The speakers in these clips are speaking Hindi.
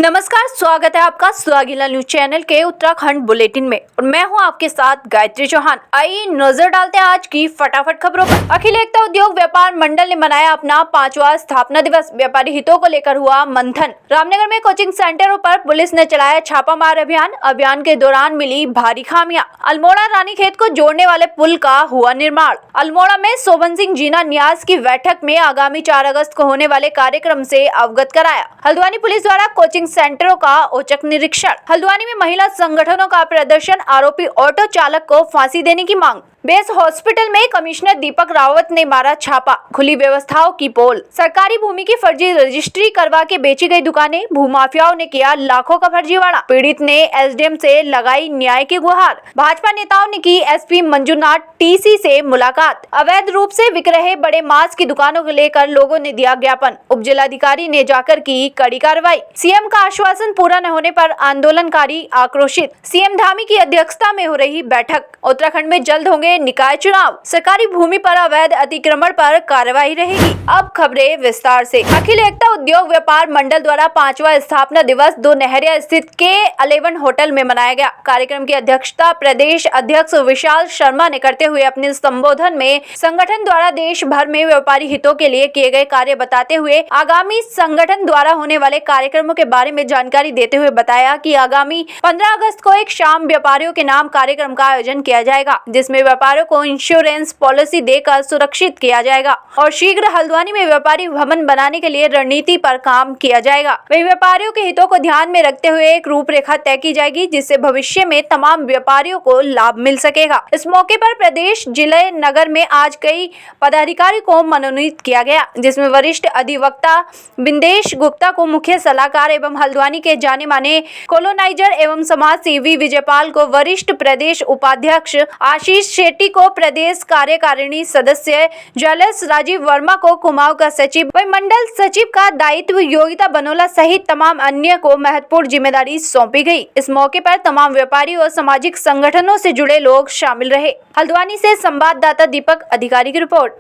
नमस्कार, स्वागत है आपका स्वागिला न्यूज चैनल के उत्तराखंड बुलेटिन में और मैं हूं आपके साथ गायत्री चौहान। आइए नजर डालते हैं आज की फटाफट खबरों पर। अखिल एकता उद्योग व्यापार मंडल ने मनाया अपना 5वां स्थापना दिवस। व्यापारी हितों को लेकर हुआ मंथन। रामनगर में कोचिंग सेंटरों पर पुलिस ने चलाया छापामार अभियान के दौरान मिली भारी खामियां। अल्मोड़ा रानीखेत को जोड़ने वाले पुल का हुआ निर्माण। अल्मोड़ा में शोभन सिंह जीना न्यास की बैठक में आगामी 4 अगस्त को होने वाले कार्यक्रम से अवगत कराया। हल्द्वानी पुलिस द्वारा कोचिंग सेंटरों का औचक निरीक्षण। हल्द्वानी में महिला संगठनों का प्रदर्शन। आरोपी ऑटो चालक को फांसी देने की मांग। बेस हॉस्पिटल में कमिश्नर दीपक रावत ने मारा छापा। खुली व्यवस्थाओं की पोल। सरकारी भूमि की फर्जी रजिस्ट्री करवा के बेची गई दुकानें। भूमाफियाओं ने किया लाखों का फर्जीवाड़ा। पीड़ित ने एसडीएम से लगाई न्याय की गुहार। भाजपा नेताओं ने की एसपी मंजुनाथ टीसी से मुलाकात। अवैध रूप से बिक रहे बड़े मांस की दुकानों को लेकर लोगों ने दिया ज्ञापन। उपजिलाधिकारी ने जाकर की कड़ी कार्रवाई। सीएम का आश्वासन पूरा न होने पर आंदोलनकारी आक्रोशित। सीएम धामी की अध्यक्षता में हो रही बैठक। उत्तराखंड में जल्द होंगे निकाय चुनाव। सरकारी भूमि पर अवैध अतिक्रमण पर कार्रवाई रहेगी। अब खबरें विस्तार से। अखिल एकता उद्योग व्यापार मंडल द्वारा 5वां स्थापना दिवस दो नहरिया स्थित K11 होटल में मनाया गया। कार्यक्रम की अध्यक्षता प्रदेश अध्यक्ष विशाल शर्मा ने करते हुए अपने संबोधन में संगठन द्वारा देश भर में व्यापारी हितों के लिए किए गए कार्य बताते हुए आगामी संगठन द्वारा होने वाले कार्यक्रमों के बारे में जानकारी देते हुए बताया कि आगामी 15 अगस्त को एक शाम व्यापारियों के नाम कार्यक्रम का आयोजन किया जाएगा, जिसमें व्यापारियों को इंश्योरेंस पॉलिसी देकर सुरक्षित किया जाएगा और शीघ्र हल्द्वानी में व्यापारी भवन बनाने के लिए रणनीति पर काम किया जाएगा। वहीं व्यापारियों के हितों को ध्यान में रखते हुए एक रूपरेखा तय की जाएगी, जिससे भविष्य में तमाम व्यापारियों को लाभ मिल सकेगा। इस मौके पर प्रदेश जिले नगर में आज कई पदाधिकारी को मनोनीत किया गया, जिसमें वरिष्ठ अधिवक्ता बिंदेश गुप्ता को मुख्य सलाहकार एवं हल्द्वानी के जाने माने कोलोनाइजर एवं समाज सेवी विजयपाल को वरिष्ठ प्रदेश उपाध्यक्ष, आशीष शेट्टी को प्रदेश कार्यकारिणी सदस्य, ज्वेलर्स राजीव वर्मा को कुमाऊं का सचिव व मंडल सचिव का दायित्व, योगिता बनोला सहित तमाम अन्य को महत्वपूर्ण जिम्मेदारी सौंपी गई। इस मौके पर तमाम व्यापारी और सामाजिक संगठनों से जुड़े लोग शामिल रहे। हल्द्वानी से संवाददाता दीपक अधिकारी की रिपोर्ट।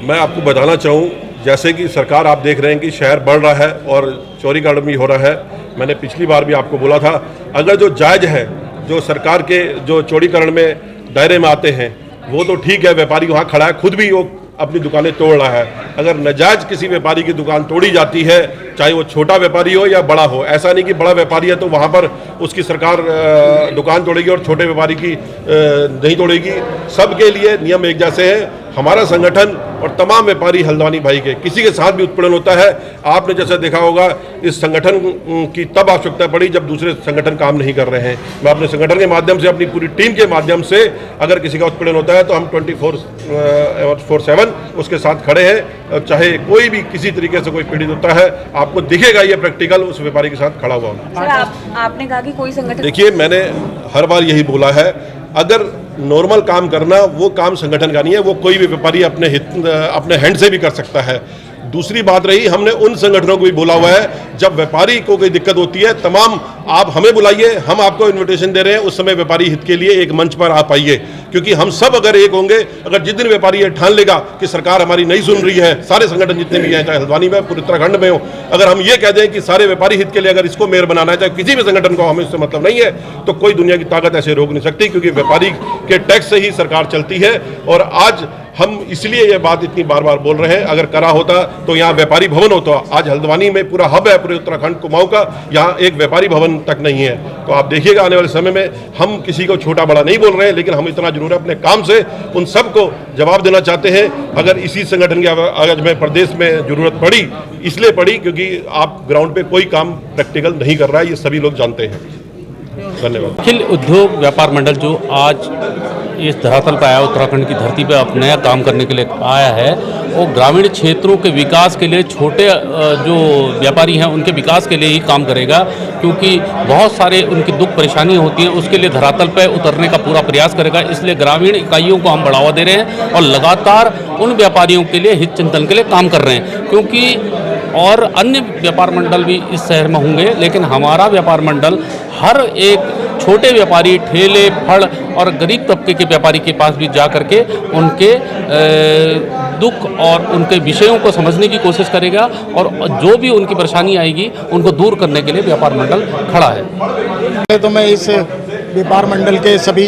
मैं आपको बताना चाहूँ, जैसे कि सरकार आप देख रहे हैं कि शहर बढ़ रहा है और चौड़ीकरण भी हो रहा है। मैंने पिछली बार भी आपको बोला था, अगर जो जायज़ है, जो सरकार के जो चौड़ीकरण में दायरे में आते हैं, वो तो ठीक है। व्यापारी वहाँ खड़ा है, खुद भी वो अपनी दुकानें तोड़ रहा है। अगर नाजायज़ किसी व्यापारी की दुकान तोड़ी जाती है, चाहे वो छोटा व्यापारी हो या बड़ा हो, ऐसा नहीं कि बड़ा व्यापारी है तो वहाँ पर उसकी सरकार दुकान तोड़ेगी और छोटे व्यापारी की नहीं तोड़ेगी। सबके लिए नियम एक जैसे हैं। हमारा संगठन और तमाम व्यापारी हल्द्वानी भाई के किसी के साथ भी उत्पीड़न होता है, आपने जैसा देखा होगा, इस संगठन की तब आवश्यकता पड़ी जब दूसरे संगठन काम नहीं कर रहे हैं। मैं अपने संगठन के माध्यम से, अपनी पूरी टीम के माध्यम से, अगर किसी का उत्पीड़न होता है तो हम 24/7 उसके साथ खड़े हैं। चाहे कोई भी किसी तरीके से कोई पीड़ित होता है, आपको दिखेगा ये प्रैक्टिकल उस व्यापारी के साथ खड़ा हुआ। सर, आपने कहा कि कोई संगठन, देखिए, मैंने हर बार यही बोला है, अगर नॉर्मल काम करना वो काम संगठन का नहीं है, वो कोई भी व्यापारी अपने हैंड से भी कर सकता है। दूसरी बात रही, हमने उन संगठनों को भी बोला हुआ है, जब व्यापारी को कोई दिक्कत होती है, तमाम आप हमें बुलाइए, हम आपको इनविटेशन दे रहे हैं, उस समय व्यापारी हित के लिए एक मंच पर आप आइए। क्योंकि हम सब अगर एक होंगे, अगर जिस दिन व्यापारी ये ठान लेगा कि सरकार हमारी नहीं सुन रही है, सारे संगठन जितने भी हैं, चाहे हल्द्वानी में, पूरे उत्तराखंड में हो, अगर हम ये कह दें कि सारे व्यापारी हित के लिए अगर इसको मेयर बनाना है, चाहे किसी भी संगठन को, हमें इससे मतलब नहीं है, तो कोई दुनिया की ताकत ऐसे रोक नहीं सकती। क्योंकि व्यापारी के टैक्स से ही सरकार चलती है। और आज हम इसलिए ये बात इतनी बार बार बोल रहे हैं, अगर करा होता तो यहाँ व्यापारी भवन होता। आज हल्द्वानी में पूरा हब है, पूरे उत्तराखंड कुमाऊं का, यहाँ एक व्यापारी भवन तक नहीं है। तो आप देखिएगा आने वाले समय में, हम किसी को छोटा बड़ा नहीं बोल रहे हैं, लेकिन हम इतना जरूर है अपने काम से उन सबको जवाब देना चाहते हैं। अगर इसी संगठन की आज में प्रदेश में जरूरत पड़ी, इसलिए पड़ी क्योंकि आप ग्राउंड पे कोई काम प्रैक्टिकल नहीं कर रहा है, ये सभी लोग जानते हैं। धन्यवाद। अखिल उद्योग व्यापार मंडल जो आज इस धरातल पर आया, उत्तराखंड की धरती पर अब नया काम करने के लिए आया है, वो ग्रामीण क्षेत्रों के विकास के लिए, छोटे जो व्यापारी हैं उनके विकास के लिए ही काम करेगा। क्योंकि बहुत सारे उनकी दुख परेशानी होती हैं, उसके लिए धरातल पर उतरने का पूरा प्रयास करेगा। इसलिए ग्रामीण इकाइयों को हम बढ़ावा दे रहे हैं और लगातार उन व्यापारियों के लिए हित चिंतन के लिए काम कर रहे हैं। क्योंकि और अन्य व्यापार मंडल भी इस शहर में होंगे, लेकिन हमारा व्यापार मंडल हर एक छोटे व्यापारी, ठेले, फल और गरीब तबके के व्यापारी के पास भी जा करके उनके दुख और उनके विषयों को समझने की कोशिश करेगा और जो भी उनकी परेशानी आएगी उनको दूर करने के लिए व्यापार मंडल खड़ा है। तो मैं इस व्यापार मंडल के सभी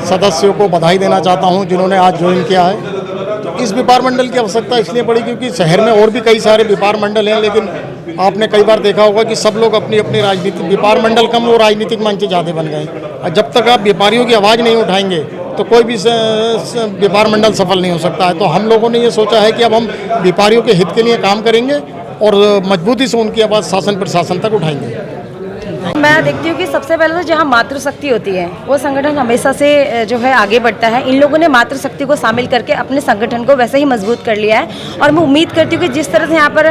सदस्यों को बधाई देना चाहता हूं जिन्होंने आज ज्वाइन किया है। तो इस व्यापार मंडल की आवश्यकता इसलिए पड़ी क्योंकि शहर में और भी कई सारे व्यापार मंडल हैं, लेकिन आपने कई बार देखा होगा कि सब लोग अपनी अपनी राजनीतिक व्यापार मंडल कम और राजनीतिक मंच ज़्यादा बन गए। और जब तक आप व्यापारियों की आवाज़ नहीं उठाएंगे तो कोई भी व्यापार मंडल सफल नहीं हो सकता है। तो हम लोगों ने ये सोचा है कि अब हम व्यापारियों के हित के लिए काम करेंगे और मजबूती से उनकी आवाज़ शासन प्रशासन तक उठाएंगे। मैं देखती हूँ कि सबसे पहले तो जहाँ मातृशक्ति होती है वो संगठन हमेशा से जो है आगे बढ़ता है। इन लोगों ने मातृशक्ति को शामिल करके अपने संगठन को वैसे ही मजबूत कर लिया है और मैं उम्मीद करती हूँ कि जिस तरह से यहाँ पर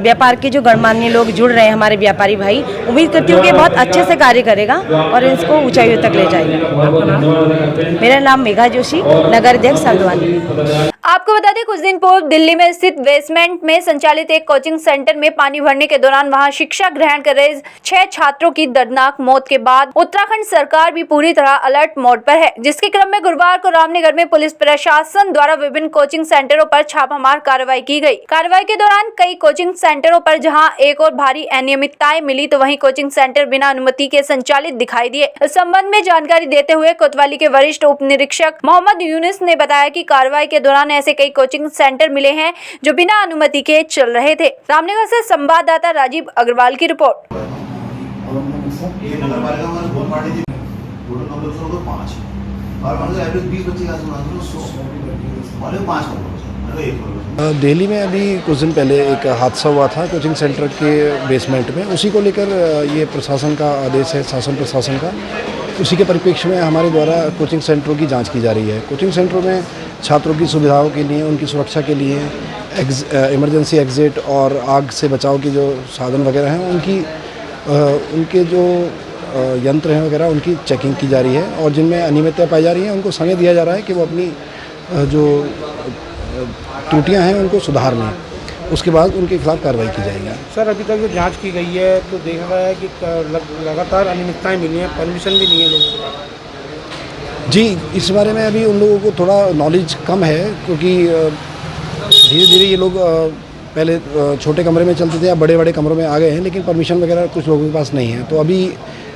व्यापार के जो गणमान्य लोग जुड़ रहे हैं, हमारे व्यापारी भाई, उम्मीद करती हूँ कि बहुत अच्छे से कार्य करेगा और इसको ऊंचाइयों तक ले जाएगा। मेरा नाम मेघा जोशी, नगर अध्यक्ष हल्द्वानी। आपको बता दें, कुछ दिन पूर्व दिल्ली में स्थित बेसमेंट में संचालित एक कोचिंग सेंटर में पानी भरने के दौरान वहां शिक्षा ग्रहण कर रहे 6 छात्रों की दर्दनाक मौत के बाद उत्तराखंड सरकार भी पूरी तरह अलर्ट मोड पर है, जिसके क्रम में गुरुवार को रामनगर में पुलिस प्रशासन द्वारा विभिन्न कोचिंग सेंटरों पर छापामार कार्रवाई की गई। कार्रवाई के दौरान कई कोचिंग सेंटरों पर जहां एक और भारी अनियमितताएं मिली तो वहीं कोचिंग सेंटर बिना अनुमति के संचालित दिखाई दिए। इस संबंध में जानकारी देते हुए कोतवाली के वरिष्ठ उप निरीक्षक मोहम्मद यूनुस ने बताया कि कार्रवाई के दौरान ऐसे कई कोचिंग सेंटर मिले हैं जो बिना अनुमति के चल रहे थे। रामनगर से संवाददाता राजीव अग्रवाल की रिपोर्ट। ये नगरपालिका में बहुत पार्टी थी, टोटल नंबर तो 5 और मतलब एवरेज 20 बच्चे का सुना तो 100 वाले 5 मतलब 1 दिल्ली में अभी कुछ दिन पहले एक हादसा हुआ था कोचिंग सेंटर के बेसमेंट में। उसी को लेकर ये प्रशासन का आदेश है, शासन प्रशासन का। उसी के परिप्रेक्ष्य में हमारे द्वारा कोचिंग सेंटरों की जांच की जा रही है। कोचिंग सेंटरों में छात्रों की सुविधाओं के लिए, उनकी सुरक्षा के लिए इमरजेंसी एग्ज़िट और आग से बचाव की जो साधन वगैरह हैं उनके जो यंत्र हैं वगैरह उनकी चेकिंग की जा रही है और जिनमें अनियमितता पाई जा रही है उनको समय दिया जा रहा है कि वो अपनी जो त्रुटियां हैं उनको सुधार लें। उसके बाद उनके खिलाफ कार्रवाई की जाएगी। सर, अभी तक जो जांच की गई है तो देखा गया है कि लगातार अनियमितताएं मिली हैं, परमिशन भी नहीं है लोगों को। जी, इस बारे में अभी उन लोगों को थोड़ा नॉलेज कम है क्योंकि धीरे धीरे ये लोग पहले छोटे कमरे में चलते थे या बड़े बड़े कमरों में आ गए हैं, लेकिन परमिशन वगैरह कुछ लोगों के पास नहीं है। तो अभी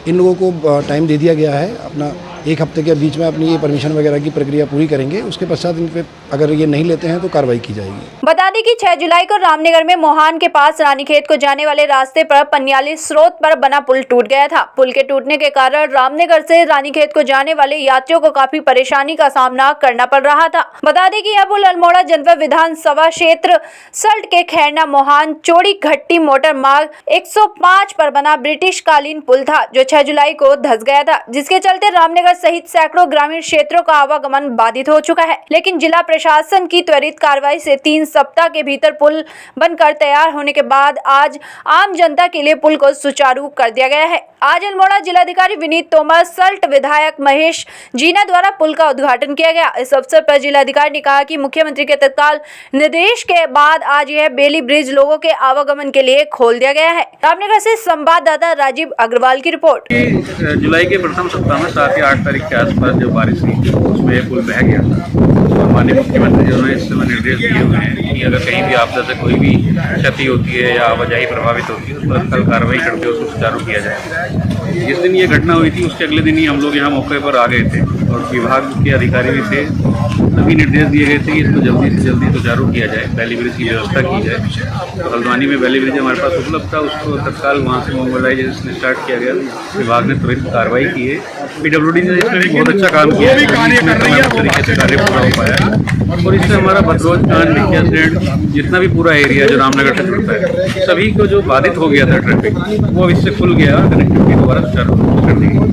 इन लोगों को टाइम दे दिया गया है, अपना 1 हफ्ते के बीच में अपनी ये परमिशन वगैरह की प्रक्रिया पूरी करेंगे। उसके पश्चात इन पे अगर ये नहीं लेते हैं तो कार्रवाई की जाएगी। बता दें कि 6 जुलाई को रामनगर में मोहान के पास रानीखेत को जाने वाले रास्ते पर पनियाली स्रोत पर बना पुल टूट गया था। पुल के टूटने के कारण रामनगर से रानीखेत को जाने वाले यात्रियों को काफी परेशानी का सामना करना पड़ रहा था। बता दें कि यह पुल अल्मोड़ा जनपद विधानसभा क्षेत्र सल्ट के खैरना मोहान चौड़ी घट्टी मोटर मार्ग 105 पर बना ब्रिटिश कालीन पुल था, जो 6 जुलाई को धंस गया था, जिसके चलते रामनगर सहित सैकड़ों ग्रामीण क्षेत्रों का आवागमन बाधित हो चुका है। लेकिन जिला प्रशासन की त्वरित कार्रवाई से 3 सप्ताह के भीतर पुल बनकर तैयार होने के बाद आज आम जनता के लिए पुल को सुचारू कर दिया गया है। आज अल्मोड़ा जिलाधिकारी विनीत तोमर, सल्ट विधायक महेश जीना द्वारा पुल का उद्घाटन किया गया। इस अवसर पर जिलाधिकारी ने कहा कि मुख्यमंत्री के तत्काल निर्देश के बाद आज यह बेली ब्रिज लोगों के आवागमन के लिए खोल दिया गया है। रामनगर से संवाददाता राजीव अग्रवाल की रिपोर्ट। जुलाई के प्रथम सप्ताह में 7 या 8 तारीख के आसपास जो बारिश हुई उसमें यह पुल बह गया था। माननीय मुख्यमंत्री जी ने इस समय निर्देश दिए हुए हैं कि अगर कहीं भी आपदा से कोई भी क्षति होती है या आवाजाही प्रभावित होती है उस पर तत्काल कार्रवाई करके उसको सुचारू किया जाए। जिस दिन ये घटना हुई थी उसके अगले दिन ही हम लोग यहाँ मौके पर आ गए थे और विभाग के अधिकारी भी थे। सभी निर्देश दिए गए थे कि इसको जल्दी से जल्दी सुचारू किया जाए, बैली ब्रिज की व्यवस्था की जाए। तो हल्द्वानी में बैली ब्रिज हमारे पास उपलब्ध था, उसको तत्काल वहाँ से मोबाइलाइजेशन स्टार्ट किया गया। विभाग ने तुरंत कार्रवाई की है। PWD ने इसमें भी बहुत अच्छा काम किया है, तरीके से कार्य पूरा हो पाया और इससे हमारा भद्रोज कांड भिकिया सेठ जितना भी पूरा एरिया जो रामनगर से जुड़ता है सभी को जो बाधित हो गया था ट्रैफिक वो इससे खुल गया, कनेक्टिविटी दोबारा सुचारू कर दी गई।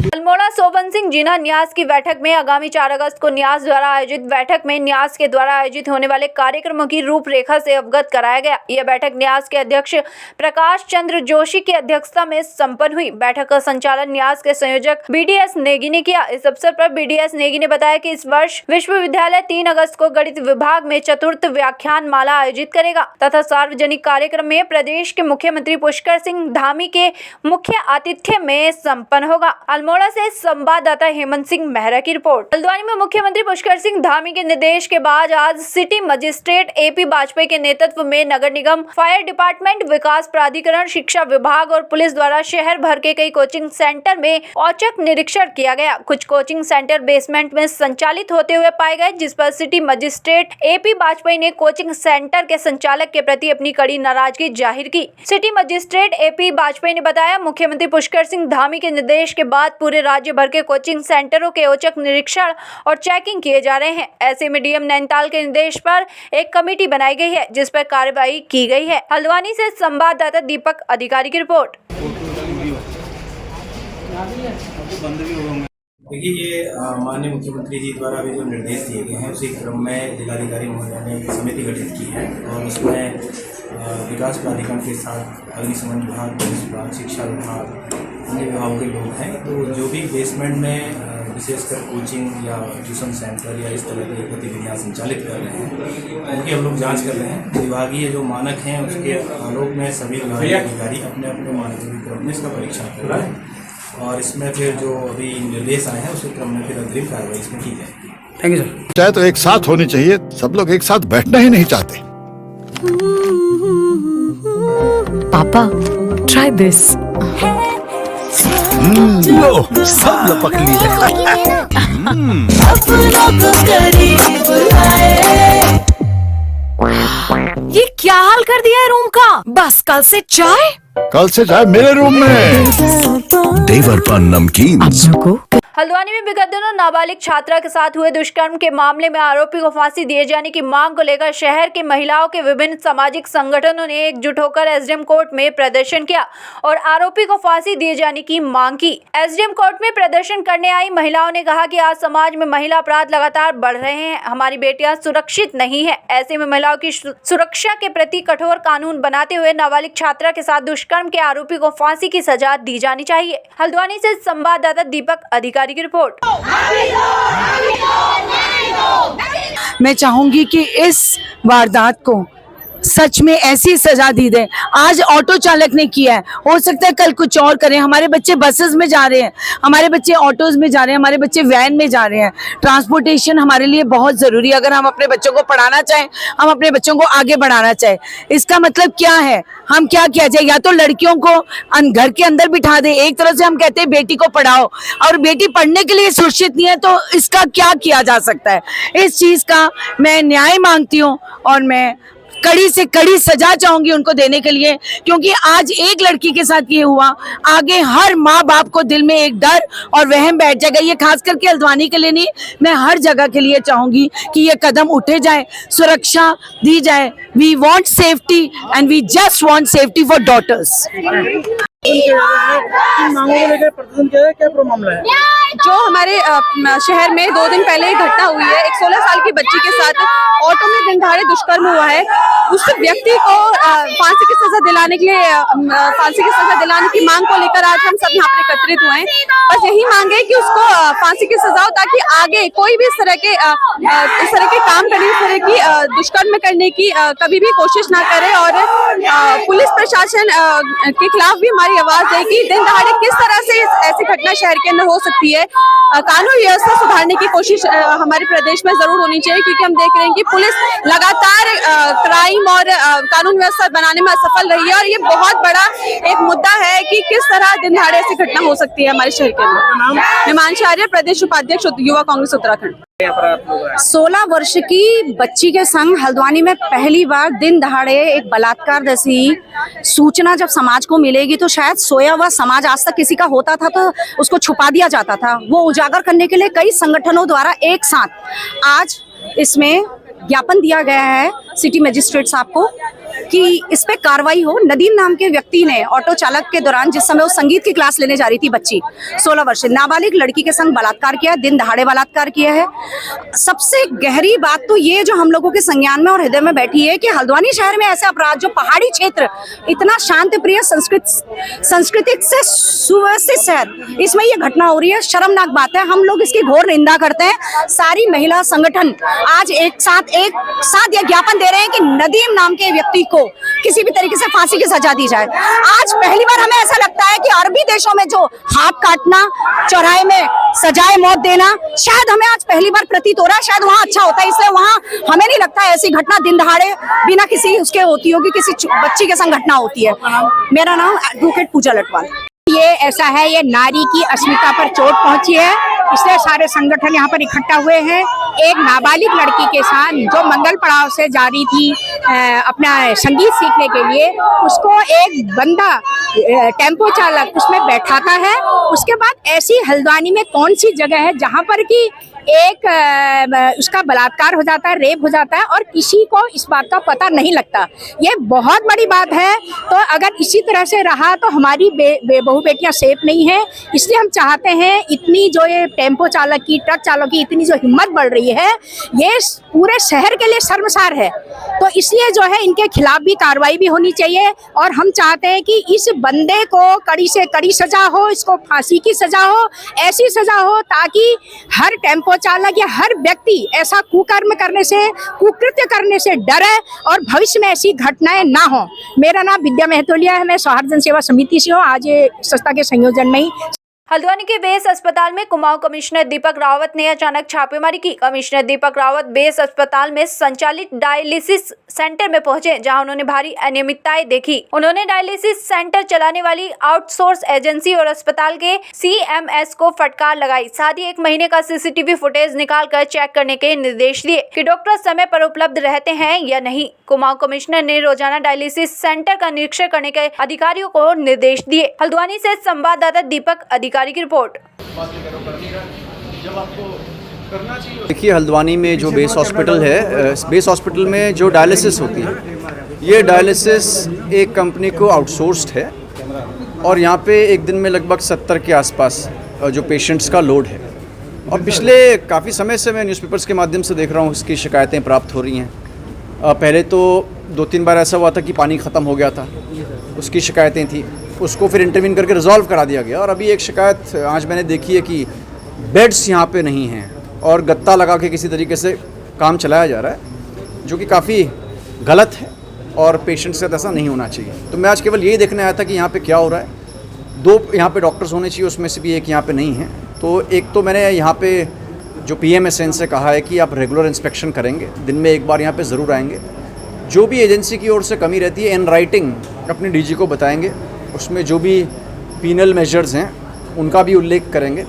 अल्मोड़ा सोबन सिंह जीना न्यास की बैठक में आगामी 4 अगस्त को न्यास द्वारा आयोजित बैठक में न्यास के द्वारा आयोजित होने वाले कार्यक्रमों की रूपरेखा से अवगत कराया गया। यह बैठक न्यास के अध्यक्ष प्रकाश चंद्र जोशी की अध्यक्षता में संपन्न हुई। बैठक का संचालन न्यास के संयोजक BDS नेगी ने किया। इस अवसर पर BDS नेगी ने बताया कि इस वर्ष विश्वविद्यालय 3 अगस्त को गणित विभाग में चतुर्थ व्याख्यान माला आयोजित करेगा तथा सार्वजनिक कार्यक्रम में प्रदेश के मुख्यमंत्री पुष्कर सिंह धामी के मुख्य आतिथ्य में संपन्न होगा। अल्मोड़ा से संवाददाता हेमंत सिंह मेहरा की रिपोर्ट। हल्द्वानी में मुख्यमंत्री पुष्कर सिंह धामी के निर्देश के बाद आज सिटी मजिस्ट्रेट एपी वाजपेयी के नेतृत्व में नगर निगम, फायर डिपार्टमेंट, विकास प्राधिकरण, शिक्षा विभाग और पुलिस द्वारा शहर भर के कई कोचिंग सेंटर में औचक निरीक्षण किया गया। कुछ कोचिंग सेंटर बेसमेंट में संचालित होते हुए पाए गए, जिस पर सिटी मजिस्ट्रेट एपी वाजपेयी ने कोचिंग सेंटर के संचालक के प्रति अपनी कड़ी नाराजगी जाहिर की। सिटी मजिस्ट्रेट एपी वाजपेयी ने बताया, मुख्यमंत्री पुष्कर सिंह धामी के निर्देश के बाद पूरे राज्य भर के कोचिंग सेंटरों के औचक निरीक्षण और चेकिंग किए जा रहे हैं। ऐसे में डीएम नैनीताल के निर्देश पर एक कमेटी बनाई गई है, जिस पर कार्रवाई की गई है। हल्द्वानी से संवाददाता दीपक अधिकारी की रिपोर्ट। देखिए, ये माननीय मुख्यमंत्री जी द्वारा भी जो निर्देश दिए गए हैं उसी क्रम में जिलाधिकारी महोदय ने एक समिति गठित की है और उसमें विकास प्राधिकरण के साथ अग्निशमन विभाग, पुलिस विभाग, शिक्षा विभाग, अन्य विभागों के लोग हैं। तो जो भी बेसमेंट में विशेषकर कोचिंग या ट्यूशन सेंटर या इस तरह की गतिविधियाँ संचालित कर रहे हैं, उनकी हम लोग जाँच कर रहे हैं। विभागीय जो मानक हैं उसके आलोक में सभी विभागीय अधिकारी अपने अपने मानकों के क्रम में इसका परीक्षण कर रहे हैं और इसमें फिर जो अभी निर्देश आए हैं उसी क्रम में फिर अग्रिम कार्रवाई इसमें की जाएगी। Thank you sir. चाहे तो एक साथ होनी चाहिए, सब लोग एक साथ बैठना ही नहीं चाहते। पापा, ट्राई दिस। लो, सब लपक लिए। ये क्या हाल कर दिया है रूम का? बस कल से चाय, कल से चाय मेरे रूम में। देवर पर नमकीन। हल्द्वानी में विगत दिनों नाबालिग छात्रा के साथ हुए दुष्कर्म के मामले में आरोपी को फांसी दिए जाने की मांग को लेकर शहर की महिलाओं के विभिन्न सामाजिक संगठनों ने एकजुट होकर एसडीएम कोर्ट में प्रदर्शन किया और आरोपी को फांसी दिए जाने की मांग की। एसडीएम कोर्ट में प्रदर्शन करने आई महिलाओं ने कहा कि आज समाज में महिला अपराध लगातार बढ़ रहे हैं, हमारी बेटियां सुरक्षित नहीं है। ऐसे में महिलाओं की सुरक्षा के प्रति कठोर कानून बनाते हुए नाबालिग छात्रा के साथ दुष्कर्म के आरोपी को फांसी की सजा दी जानी चाहिए। हल्द्वानी से संवाददाता दीपक अधिकारी की रिपोर्ट। मैं चाहूंगी कि इस वारदात को सच में ऐसी सजा दी दे। आज ऑटो चालक ने किया है, हो सकता है कल कुछ और करें। हमारे बच्चे बसेस में जा रहे हैं, हमारे बच्चे ऑटोज में जा रहे हैं, हमारे बच्चे वैन में जा रहे हैं। ट्रांसपोर्टेशन हमारे लिए बहुत जरूरी है अगर हम अपने बच्चों को पढ़ाना चाहें, हम अपने बच्चों को आगे बढ़ाना चाहें। इसका मतलब क्या है, हम क्या किया जाए, या तो लड़कियों को घर के अंदर बिठा दे। एक तरह से हम कहते हैं बेटी को पढ़ाओ और बेटी पढ़ने के लिए सुरक्षित नहीं है, तो इसका क्या किया जा सकता है। इस चीज का मैं न्याय मांगती हूँ और मैं कड़ी से कड़ी सजा चाहूंगी उनको देने के लिए, क्योंकि आज एक लड़की के साथ ये हुआ, आगे हर माँ बाप को दिल में एक डर और वहम बैठ जाएगा। ये खास करके हल्द्वानी के लिए नहीं, मैं हर जगह के लिए चाहूंगी कि ये कदम उठे जाए, सुरक्षा दी जाए। We want safety and we just want safety for daughters. जो हमारे शहर में 2 दिन पहले एक घटना हुई है, एक 16 साल की बच्ची के साथ ऑटो में दिन दहाड़े दुष्कर्म हुआ है। उस व्यक्ति को फांसी की सजा दिलाने के लिए फांसी की सजा दिलाने की मांग को लेकर आज हम सब यहाँ पर एकत्रित हुए हैं। बस यही मांग है कि उसको फांसी की सजा हो, ताकि आगे कोई भी इस तरह के काम करने, इस तरह की दुष्कर्म करने की कभी भी कोशिश ना करे। और पुलिस प्रशासन के खिलाफ भी हमारी आवाज है कि दिन दहाड़े किस तरह से ऐसी घटना शहर के अंदर हो सकती है। कानून व्यवस्था सुधारने की कोशिश हमारे प्रदेश में जरूर होनी चाहिए, क्योंकि हम देख रहे हैं कि पुलिस लगातार क्राइम और कानून व्यवस्था बनाने में असफल रही है। और ये बहुत बड़ा एक मुद्दा है कि किस तरह दिन दहाड़े ऐसी घटना हो सकती है हमारे शहर के अंदर। हिमांशु आर्य, प्रदेश उपाध्यक्ष, युवा कांग्रेस उत्तराखंड। 16 वर्ष की बच्ची के संग हल्द्वानी में पहली बार दिन दहाड़े एक बलात्कार जैसी सूचना जब समाज को मिलेगी, तो शायद सोया हुआ समाज आज तक किसी का होता था तो उसको छुपा दिया जाता था, वो उजागर करने के लिए कई संगठनों द्वारा एक साथ आज इसमें ज्ञापन दिया गया है सिटी मजिस्ट्रेट साहब को कि इस पे कार्रवाई हो। नदीम नाम के व्यक्ति ने ऑटो चालक के दौरान, जिस समय वो संगीत की क्लास लेने जा रही थी, बच्ची 16 वर्ष नाबालिग लड़की के संग बलात्कार किया, दिन दहाड़े बलात्कार किया है। सबसे गहरी बात तो ये जो हम लोगों के संज्ञान में और हृदय में बैठी है कि हल्द्वानी शहर में ऐसे अपराध, जो पहाड़ी क्षेत्र इतना शांत प्रिय संस्कृति से सुव्यवस्थित शहर, इसमें ये घटना हो रही है। शर्मनाक बात है, हम लोग इसकी घोर निंदा करते हैं। सारी महिला संगठन आज एक साथ यह ज्ञापन दे रहे हैं कि नदीम नाम के व्यक्ति को को किसी भी तरीके से फांसी की सजा दी जाए। आज पहली बार हमें ऐसा लगता है कि अरबी देशों में जो हाथ काटना, चौराहे में सजाए मौत देना, शायद हमें आज पहली बार प्रतीत हो रहा है, शायद वहाँ अच्छा होता है। इसलिए वहाँ हमें नहीं लगता है ऐसी घटना दिन दहाड़े बिना किसी उसके होती होगी, किसी बच्ची के संग घटना होती है। मेरा नाम एडवोकेट पूजा लटवाल। ये ऐसा है, ये नारी की अस्मिता पर चोट पहुंची है, इसलिए सारे संगठन यहाँ पर इकट्ठा हुए हैं। एक नाबालिग लड़की के साथ जो मंगल पड़ाव से जा रही थी अपना संगीत सीखने के लिए, उसको एक बंदा टेम्पो चालक उसमें बैठाता है। उसके बाद ऐसी हल्द्वानी में कौन सी जगह है जहाँ पर कि एक उसका बलात्कार हो जाता है, रेप हो जाता है और किसी को इस बात का पता नहीं लगता। ये बहुत बड़ी बात है। तो अगर इसी तरह से रहा तो हमारी बहू बेटियां सेफ नहीं है। इसलिए हम चाहते हैं इतनी जो ये टेम्पो चालक की, ट्रक चालक की इतनी जो हिम्मत बढ़ रही है, ये पूरे शहर के लिए शर्मसार है। तो इसलिए जो है इनके खिलाफ भी कार्रवाई भी होनी चाहिए और हम चाहते हैं कि इस बंदे को कड़ी से कड़ी सजा हो, इसको फांसी की सजा हो, ऐसी सजा हो ताकि हर टेम्पो चालक या हर व्यक्ति ऐसा कुकर्म करने से, कुकृत्य करने से डरे और भविष्य में ऐसी घटनाएं ना हो। मेरा नाम विद्या महतोलिया है, मैं सौहार्द जन सेवा समिति से हूँ। आज ये संस्था के संयोजन में ही हल्द्वानी के बेस अस्पताल में कुमाऊं कमिश्नर दीपक रावत ने अचानक छापेमारी की। कमिश्नर दीपक रावत बेस अस्पताल में संचालित डायलिसिस सेंटर में पहुंचे, जहां उन्होंने भारी अनियमितताएं देखी। उन्होंने डायलिसिस सेंटर चलाने वाली आउटसोर्स एजेंसी और अस्पताल के CMS को फटकार लगाई। साथ ही 1 महीने का CCTV फुटेज निकालकर चेक करने के निर्देश दिए कि डॉक्टर समय पर उपलब्ध रहते हैं या नहीं। कुमाऊं कमिश्नर ने रोजाना डायलिसिस सेंटर का निरीक्षण करने के अधिकारियों को निर्देश दिए। हल्द्वानी से संवाददाता दीपक अधिकारी की रिपोर्ट। देखिए, हल्द्वानी में जो बेस हॉस्पिटल है, बेस हॉस्पिटल में जो डायलिसिस होती है, ये डायलिसिस एक कंपनी को आउटसोर्स्ड है और यहाँ पे एक दिन में लगभग 70 के आसपास जो पेशेंट्स का लोड है। और पिछले काफ़ी समय से मैं न्यूज़पेपर्स के माध्यम से देख रहा हूँ इसकी शिकायतें प्राप्त हो रही हैं। पहले तो 2-3 बार ऐसा हुआ था कि पानी ख़त्म हो गया था, उसकी शिकायतें थी, उसको फिर इंटरवीन करके रिजॉल्व करा दिया गया। और अभी एक शिकायत आज मैंने देखी है कि बेड्स यहाँ पे नहीं हैं और गत्ता लगा के किसी तरीके से काम चलाया जा रहा है, जो कि काफ़ी गलत है और पेशेंट्स के साथ ऐसा नहीं होना चाहिए। तो मैं आज केवल यही देखने आया था कि यहाँ पे क्या हो रहा है। 2 यहाँ पे डॉक्टर्स होने चाहिए, उसमें से भी एक यहाँ पे नहीं है। तो एक तो मैंने यहाँ पे जो PMSN से कहा है कि आप रेगुलर इंस्पेक्शन करेंगे, दिन में 1 बार यहाँ पे ज़रूर आएंगे। जो भी एजेंसी की ओर से कमी रहती है इन राइटिंग अपनी DG को बताएंगे, उसमें जो भी पीनल मेजर्स हैं उनका भी उल्लेख करेंगे।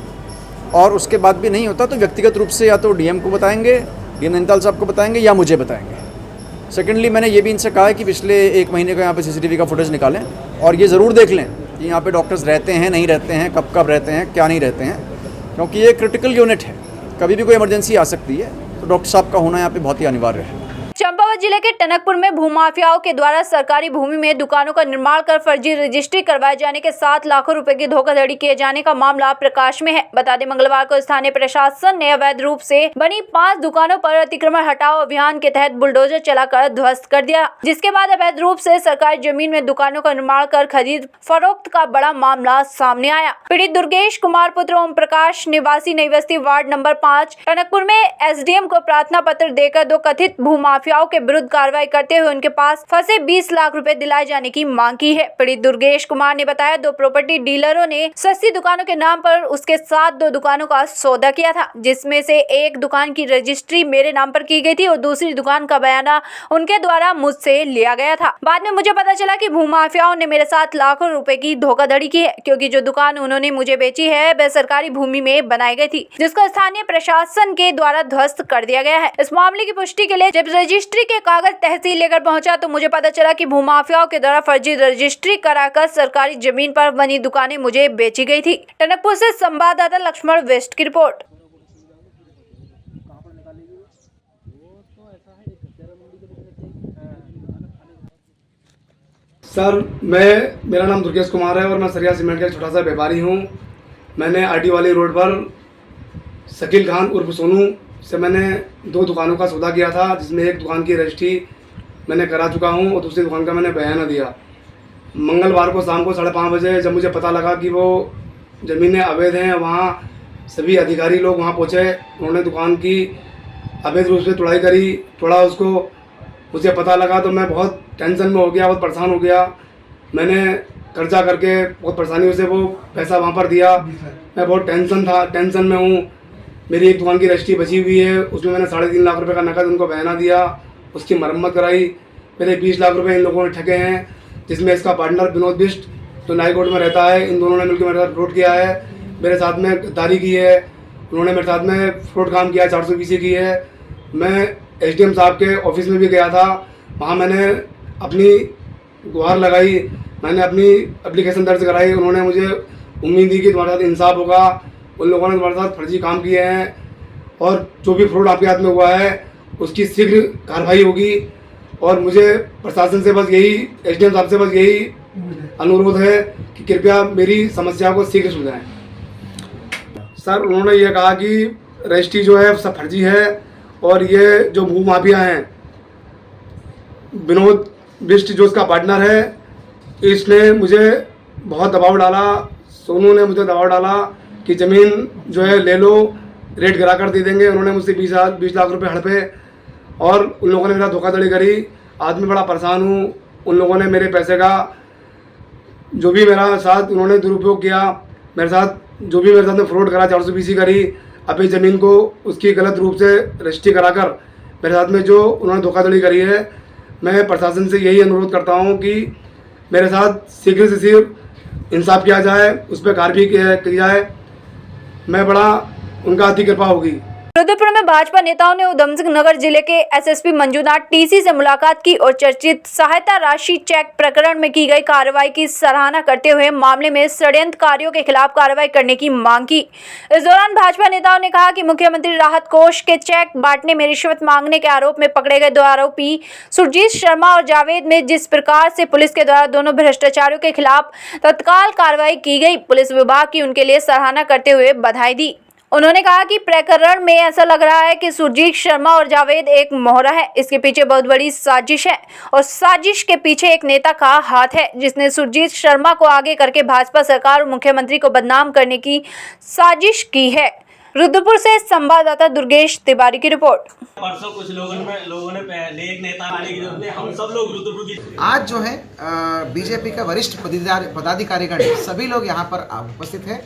और उसके बाद भी नहीं होता तो व्यक्तिगत रूप से या तो DM को बताएंगे, DM नैनीताल साहब को बताएंगे या मुझे बताएंगे। सेकेंडली, मैंने ये भी इनसे कहा है कि पिछले 1 महीने का यहाँ पे CCTV का फुटेज निकालें और ये ज़रूर देख लें कि यहाँ पे डॉक्टर्स रहते हैं, नहीं रहते हैं, कब कब रहते हैं, क्या नहीं रहते हैं, क्योंकि ये क्रिटिकल यूनिट है, कभी भी कोई इमरजेंसी आ सकती है। तो डॉक्टर साहब का होना यहाँ पे बहुत ही अनिवार्य है। चंपावत जिले के टनकपुर में भूमाफियाओं के द्वारा सरकारी भूमि में दुकानों का निर्माण कर फर्जी रजिस्ट्री करवाए जाने के 7 लाख रुपए की धोखाधड़ी किए जाने का मामला प्रकाश में है। बता दें, मंगलवार को स्थानीय प्रशासन ने अवैध रूप से बनी 5 दुकानों पर अतिक्रमण हटाओ अभियान के तहत बुलडोजर चलाकर ध्वस्त कर दिया, जिसके बाद अवैध रूप से सरकारी जमीन में दुकानों का निर्माण कर खरीद फरोख्त का बड़ा मामला सामने आया। पीड़ित दुर्गेश कुमार पुत्र ओम प्रकाश निवासी नई बस्ती वार्ड नंबर 5 टनकपुर में SDM को प्रार्थना पत्र देकर 2 कथित भूमाफियाओं के विरुद्ध कार्रवाई करते हुए उनके पास फंसे 20 लाख रुपए दिलाए जाने की मांग की है। पीड़ित दुर्गेश कुमार ने बताया, 2 प्रॉपर्टी डीलरों ने सस्ती दुकानों के नाम पर उसके साथ 2 दुकानों का सौदा किया था, जिसमें से एक दुकान की रजिस्ट्री मेरे नाम पर की गई थी और दूसरी दुकान का बयाना उनके द्वारा मुझसे लिया गया था। बाद में मुझे पता चला कि भूमाफियाओं ने मेरे साथ लाखों रुपए की धोखाधड़ी की है, क्योंकि जो दुकान उन्होंने मुझे बेची है वह सरकारी भूमि में बनाई गई थी, जिसको स्थानीय प्रशासन के द्वारा ध्वस्त कर दिया गया है। इस मामले की पुष्टि के लिए जब रजिस्ट्री के कागज तहसील लेकर पहुंचा तो मुझे पता चला कि भूमाफियाओं के द्वारा फर्जी रजिस्ट्री कराकर सरकारी जमीन पर बनी दुकानें मुझे बेची गई थी। टनकपुर से संवाददाता लक्ष्मण वेस्ट की रिपोर्ट। सर, मेरा नाम दुर्गेश कुमार है और मैं सरिया सीमेंट का छोटा सा व्यापारी हूँ। मैंने RD वाली रोड पर शकील खान उर्फ सोनू से मैंने 2 दुकानों का सौदा किया था, जिसमें एक दुकान की रजिस्ट्री मैंने करा चुका हूं और दूसरी दुकान का मैंने बयाना दिया। मंगलवार को शाम को 5:30 बजे जब मुझे पता लगा कि वो ज़मीनें अवैध हैं, वहाँ सभी अधिकारी लोग वहाँ पहुँचे। उन्होंने दुकान की अवैध रूप से तोड़ाई करी, थोड़ा उसको मुझे पता लगा तो मैं बहुत टेंशन में हो गया, बहुत परेशान हो गया। मैंने कर्जा करके बहुत परेशानियों से वो पैसा वहाँ पर दिया। मैं बहुत टेंशन में हूँ। मेरी एक दुकान की रजिस्ट्री बची हुई है, उसमें मैंने 3.5 लाख रुपए का नकद उनको बयाना दिया, उसकी मरम्मत कराई। मेरे 20 लाख रुपए इन लोगों ने ठगे हैं, जिसमें इसका पार्टनर विनोद बिष्ट जो नाईकोट में रहता है, इन दोनों ने मिलकर मेरे साथ फ्रॉड किया है, मेरे साथ में गद्दारी की है। उन्होंने मेरे साथ में फ्रॉड काम किया, 420 की है। मैं SDM साहब के ऑफिस में भी गया था, वहाँ मैंने अपनी गुहार लगाई, मैंने अपनी एप्लीकेशन दर्ज कराई। उन्होंने मुझे उम्मीद दी कि तुम्हारे साथ इंसाफ होगा। उन लोगों ने तुम्हारे साथ फर्जी काम किए हैं और जो भी फ्रॉड आपके हाथ में हुआ है उसकी शीघ्र कार्रवाई होगी। और मुझे प्रशासन से बस यही, SDM साहब से बस यही अनुरोध है कि कृपया मेरी समस्या को शीघ्र सुलझाएं। सर, उन्होंने ये कहा कि रजिस्ट्री जो है सब फर्जी है और ये जो भू माफिया हैं, विनोद बिष्ट जो उसका पार्टनर है, इसने मुझे बहुत दबाव डाला। सोनू ने मुझे दबाव डाला कि ज़मीन जो है ले लो, रेट गिरा कर दे देंगे। उन्होंने मुझसे 20 लाख रुपए हड़पे और उन लोगों ने मेरा धोखाधड़ी करी। आज मैं बड़ा परेशान हूँ। उन लोगों ने मेरे पैसे का जो भी मेरा साथ उन्होंने दुरुपयोग किया, मेरे साथ जो भी मेरे साथ में फ्रॉड करा, 420 करी, अपनी ज़मीन को उसकी गलत रूप से रजिस्ट्री कराकर मेरे साथ में जो उन्होंने धोखाधड़ी करी है। मैं प्रशासन से यही अनुरोध करता हूँ कि मेरे साथ शीघ्र से शीघ्र इंसाफ किया जाए, उस पर कार्रवाई की जाए। मैं बड़ा उनका अति कृपा होगी। रुद्रपुर में भाजपा नेताओं ने उधम सिंह नगर जिले के SSP मंजूनाथ TC से मुलाकात की और चर्चित सहायता राशि चेक प्रकरण में की गई कार्रवाई की सराहना करते हुए मामले में षड्यंत्रकारियों के खिलाफ कार्रवाई करने की मांग की। इस दौरान भाजपा नेताओं ने कहा कि मुख्यमंत्री राहत कोष के चेक बांटने में रिश्वत मांगने के आरोप में पकड़े गए 2 आरोपी सुरजीत शर्मा और जावेद में जिस प्रकार से पुलिस के द्वारा दोनों भ्रष्टाचारियों के खिलाफ तत्काल कार्रवाई की गई, पुलिस विभाग की उनके लिए सराहना करते हुए बधाई दी। उन्होंने कहा कि प्रकरण में ऐसा लग रहा है कि सुरजीत शर्मा और जावेद एक मोहरा है, इसके पीछे बहुत बड़ी साजिश है और साजिश के पीछे एक नेता का हाथ है जिसने सुरजीत शर्मा को आगे करके भाजपा सरकार और मुख्यमंत्री को बदनाम करने की साजिश की है। रुद्रपुर से संवाददाता दुर्गेश तिवारी की रिपोर्ट। परसों कुछ लोगों ने पहले एक नेता आने की जरूरत है, हम सब लोग रुद्रपुर की आज जो है बीजेपी का वरिष्ठ पदाधिकारीगण सभी लोग यहाँ पर उपस्थित है।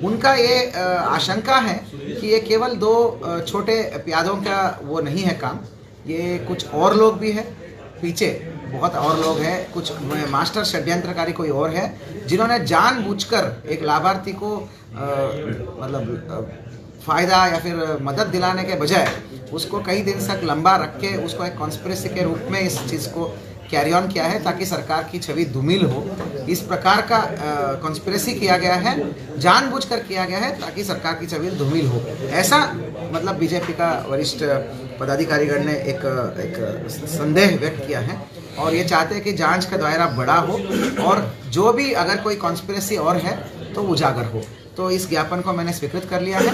उनका ये आशंका है कि ये केवल 2 छोटे प्यादों का वो नहीं है काम, ये कुछ और लोग भी है, पीछे बहुत और लोग हैं, कुछ मास्टर षड्यंत्रकारी कोई और है जिन्होंने जानबूझकर एक लाभार्थी को मतलब फ़ायदा या फिर मदद दिलाने के बजाय उसको कई दिन तक लंबा रख के उसको एक कॉन्स्पिरेसी के रूप में इस चीज़ को कैरी ऑन किया है ताकि सरकार की छवि धूमिल हो। इस प्रकार का कॉन्स्पिरेसी किया गया है, जानबूझकर किया गया है ताकि सरकार की छवि धूमिल हो। ऐसा मतलब बीजेपी का वरिष्ठ पदाधिकारीगण ने एक संदेह व्यक्त किया है और ये चाहते हैं कि जांच का दायरा बड़ा हो और जो भी अगर कोई कॉन्स्पिरेसी और है तो उजागर हो। तो इस ज्ञापन को मैंने स्वीकृत कर लिया है,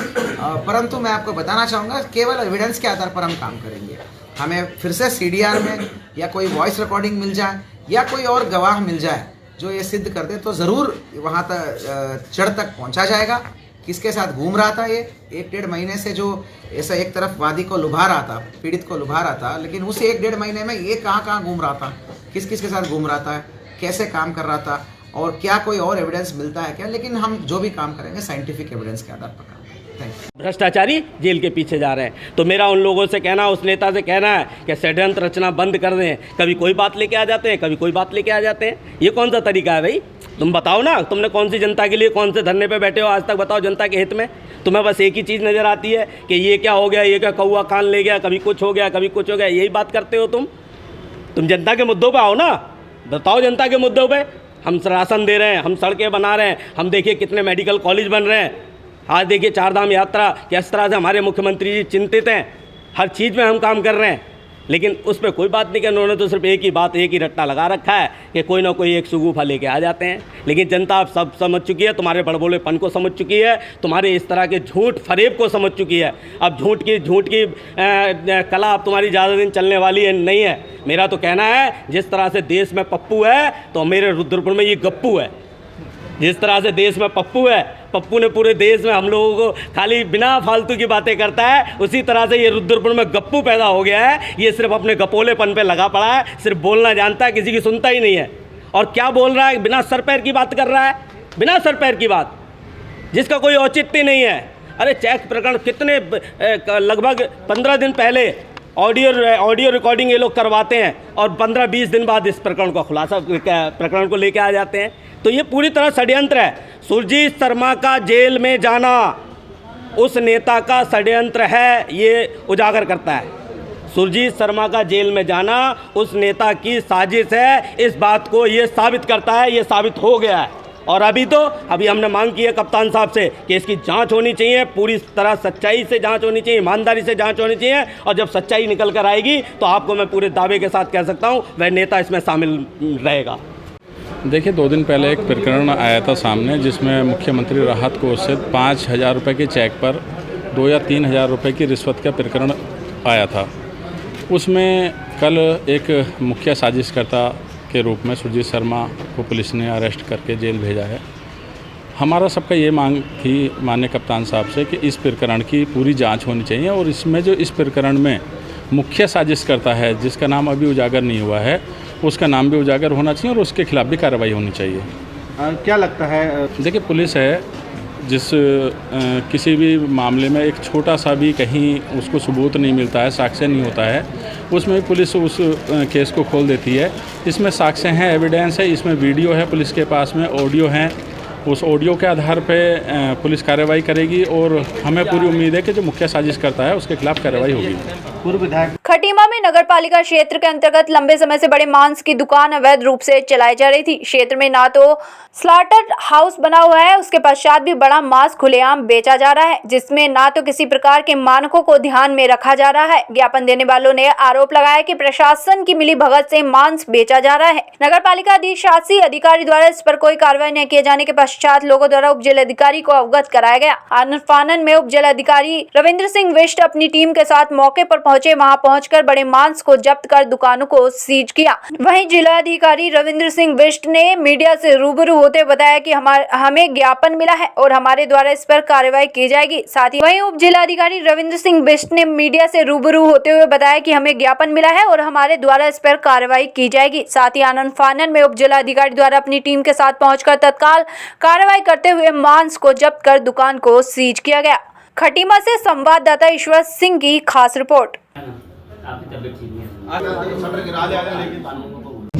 परंतु मैं आपको बताना चाहूँगा केवल एविडेंस के आधार पर हम काम करेंगे। हमें फिर से CDR में या कोई वॉइस रिकॉर्डिंग मिल जाए या कोई और गवाह मिल जाए जो ये सिद्ध कर दे तो ज़रूर वहाँ तक जड़ तक पहुँचा जाएगा। किसके साथ घूम रहा था ये 1-1.5 महीने से, जो ऐसा एक तरफ वादी को लुभा रहा था, पीड़ित को लुभा रहा था, लेकिन उस 1-1.5 महीने में ये कहाँ घूम रहा था, किस किस के साथ घूम रहा था, कैसे काम कर रहा था और क्या कोई और एविडेंस मिलता है क्या। लेकिन हम जो भी काम करेंगे साइंटिफिक एविडेंस के आधार पर काम करेंगे। भ्रष्टाचारी जेल के पीछे जा रहे हैं। तो मेरा उन लोगों से कहना, उस नेता से कहना है कि षड्यंत्र रचना बंद कर दें। कभी कोई बात लेके आ जाते हैं, कभी कोई बात लेके आ जाते हैं। ये कौन सा तरीका है भाई? तुम बताओ ना, तुमने कौन सी जनता के लिए कौन से धरने पे बैठे हो आज तक, बताओ जनता के हित में। तुम्हें बस एक ही चीज़ नज़र आती है कि ये क्या हो गया, ये क्या कौवा कान ले गया, कभी कुछ हो गया, कभी कुछ हो गया, यही बात करते हो तुम जनता के मुद्दों पर आओ ना, बताओ जनता के मुद्दों पर। हम राशन दे रहे हैं, हम सड़कें बना रहे हैं, हम देखिए कितने मेडिकल कॉलेज बन रहे हैं। आज देखिए 4 धाम यात्रा किस तरह से हमारे मुख्यमंत्री जी चिंतित हैं, हर चीज़ में हम काम कर रहे हैं, लेकिन उस पर कोई बात नहीं कि उन्होंने तो सिर्फ एक ही बात, एक ही रट्टा लगा रखा है कि कोई ना कोई एक सुगूफा लेके आ जाते हैं। लेकिन जनता अब सब समझ चुकी है, तुम्हारे बड़बोलेपन को समझ चुकी है, तुम्हारे इस तरह के झूठ फरेब को समझ चुकी है। अब झूठ की कला अब तुम्हारी ज़्यादा दिन चलने वाली नहीं है। मेरा तो कहना है जिस तरह से देश में पप्पू है तो मेरे रुद्रपुर में ये गप्पू है। जिस तरह से देश में पप्पू है, पप्पू ने पूरे देश में हम लोगों को खाली बिना फालतू की बातें करता है, उसी तरह से ये रुद्रपुर में गप्पू पैदा हो गया है। ये सिर्फ अपने गपोलेपन पे लगा पड़ा है, सिर्फ बोलना जानता है, किसी की सुनता ही नहीं है। और क्या बोल रहा है, बिना सर पैर की बात कर रहा है, बिना सर पैर की बात, जिसका कोई औचित्य नहीं है। अरे चेक प्रकरण कितने लगभग 15 दिन पहले ऑडियो रिकॉर्डिंग ये लोग करवाते हैं और 15-20 दिन बाद इस प्रकरण का खुलासा प्रकरण को लेके आ जाते हैं। तो ये पूरी तरह षड्यंत्र है। सुरजीत शर्मा का जेल में जाना उस नेता का षड्यंत्र है, ये उजागर करता है। सुरजीत शर्मा का जेल में जाना उस नेता की साजिश है, इस बात को ये साबित करता है, ये साबित हो गया है। और अभी हमने मांग की है कप्तान साहब से कि इसकी जांच होनी चाहिए, पूरी तरह सच्चाई से जांच होनी चाहिए, ईमानदारी से जांच होनी चाहिए। और जब सच्चाई निकल कर आएगी तो आपको मैं पूरे दावे के साथ कह सकता हूं वह नेता इसमें शामिल रहेगा। देखिए, 2 दिन पहले एक प्रकरण आया था सामने, जिसमें मुख्यमंत्री राहत कोष से 5,000 रुपये के चेक पर 2 या 3,000 रुपये की रिश्वत का प्रकरण आया था। उसमें कल एक मुख्य साजिशकर्ता के रूप में सुरजीत शर्मा को पुलिस ने अरेस्ट करके जेल भेजा है। हमारा सबका ये मांग थी माननीय कप्तान साहब से कि इस प्रकरण की पूरी जांच होनी चाहिए और इसमें जो इस प्रकरण में मुख्य साजिशकर्ता है, जिसका नाम अभी उजागर नहीं हुआ है, उसका नाम भी उजागर होना चाहिए और उसके खिलाफ भी कार्रवाई होनी चाहिए। क्या लगता है? देखिए, पुलिस है जिस किसी भी मामले में एक छोटा सा भी कहीं उसको सबूत नहीं मिलता है, साक्ष्य नहीं होता है, उसमें पुलिस उस केस को खोल देती है। इसमें साक्ष्य हैं, एविडेंस है, इसमें वीडियो है पुलिस के पास में, ऑडियो हैं। उस ऑडियो के आधार पे पुलिस कार्रवाई करेगी और हमें पूरी उम्मीद है कि जो मुख्य साजिश करता है उसके खिलाफ कार्रवाई होगी। पूर्व विधायक खटीमा में नगरपालिका क्षेत्र के अंतर्गत लंबे समय से बड़े मांस की दुकान अवैध रूप से चलाई जा रही थी। क्षेत्र में ना तो स्लॉटर हाउस बना हुआ है, उसके पश्चात भी बड़ा मांस खुलेआम बेचा जा रहा है, जिसमें ना तो किसी प्रकार के मानकों को ध्यान में रखा जा रहा है। ज्ञापन देने वालों ने आरोप लगाया कि प्रशासन की मिलीभगत से मांस बेचा जा रहा है। नगरपालिका अधिशासी अधिकारी द्वारा इस पर कोई कार्रवाई न किए जाने के पश्चात लोगों द्वारा उप जिलाधिकारी को अवगत कराया गया। आनंद फानन में उप जिलाधिकारी रविंद्र सिंह बिष्ट अपनी टीम के साथ मौके पर पहुंचे। वहां पहुंचकर बड़े मांस को जब्त कर दुकानों को सीज किया। वहीं जिलाधिकारी रविंद्र सिंह बिष्ट ने मीडिया से रूबरू होते बताया कि हमें ज्ञापन मिला है और हमारे द्वारा इस पर कार्रवाई की जाएगी। साथ ही वहीं उप जिलाधिकारी रविंद्र सिंह बिष्ट ने मीडिया से रूबरू होते हुए बताया कि हमें ज्ञापन मिला है और हमारे द्वारा इस पर कार्रवाई की जाएगी। साथ ही आनंद फानन में उप जिलाधिकारी द्वारा अपनी टीम के साथ पहुंचकर तत्काल कार्रवाई करते हुए मांस को जब्त कर दुकान को सीज किया गया। खटीमा से संवाददाता ईश्वर सिंह की खास रिपोर्ट।